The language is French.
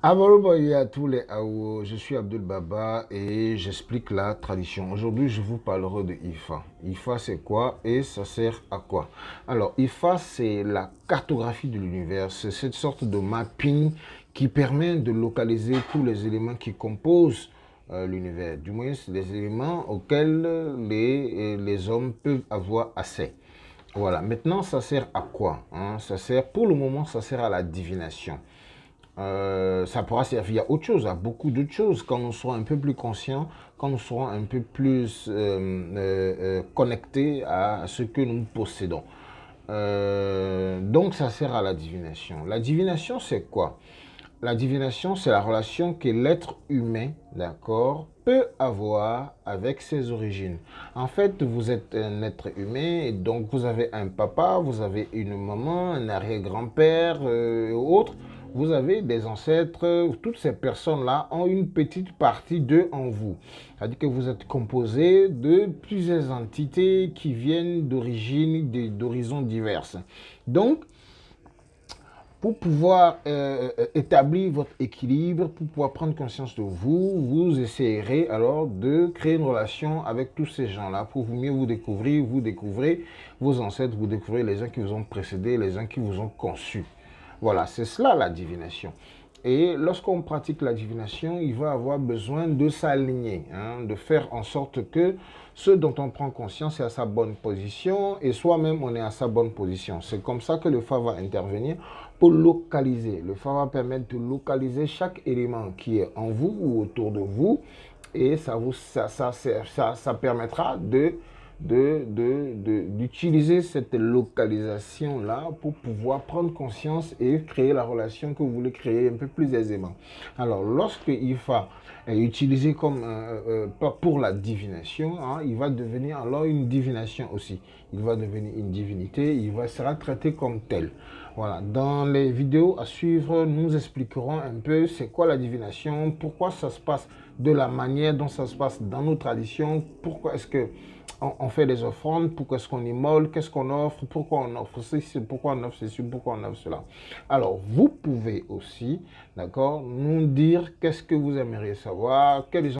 Aboloboye à tous les Awo, je suis Abdul Baba et j'explique la tradition. Aujourd'hui, je vous parlerai de Ifa. Ifa, c'est quoi et ça sert à quoi? Alors, Ifa, c'est la cartographie de l'univers. C'est cette sorte de mapping qui permet de localiser tous les éléments qui composent l'univers. Du moins, c'est des éléments auxquels les hommes peuvent avoir accès. Voilà. Maintenant, ça sert à quoi, hein? Ça sert, pour le moment, ça sert à la divination. Ça pourra servir à autre chose, à beaucoup d'autres choses, quand nous serons un peu plus conscients, quand nous serons un peu plus connectés à ce que nous possédons. Donc ça sert à la divination. La divination, c'est quoi? La divination, c'est la relation que l'être humain, d'accord, peut avoir avec ses origines. En fait, vous êtes un être humain, et donc vous avez un papa, vous avez une maman, un arrière-grand-père, autres. Vous avez des ancêtres, toutes ces personnes-là ont une petite partie d'eux en vous. C'est-à-dire que vous êtes composé de plusieurs entités qui viennent d'origines, d'horizons diverses. Donc, pour pouvoir établir votre équilibre, pour pouvoir prendre conscience de vous, vous essayerez alors de créer une relation avec tous ces gens-là pour mieux vous découvrir, vous découvrez vos ancêtres, vous découvrez les uns qui vous ont précédé, les uns qui vous ont conçu. Voilà, c'est cela la divination. Et lorsqu'on pratique la divination, il va avoir besoin de s'aligner, hein, de faire en sorte que ce dont on prend conscience est à sa bonne position et soi-même on est à sa bonne position. C'est comme ça que le Fa va intervenir pour localiser. Le Fa va permettre de localiser chaque élément qui est en vous ou autour de vous et ça permettra d'utiliser cette localisation-là pour pouvoir prendre conscience et créer la relation que vous voulez créer un peu plus aisément. Alors, lorsque IFA est utilisé comme pour la divination, hein, il va devenir alors une divination aussi. Il va devenir une divinité, sera traité comme tel. Voilà. Dans les vidéos à suivre, nous expliquerons un peu c'est quoi la divination, pourquoi ça se passe de la manière dont ça se passe dans nos traditions, pourquoi est-ce que on fait des offrandes, pourquoi est-ce qu'on immole, qu'est-ce qu'on offre, pourquoi on offre ceci, pourquoi on offre ceci, pourquoi on offre cela. Alors, vous pouvez aussi, d'accord, nous dire qu'est-ce que vous aimeriez savoir, quels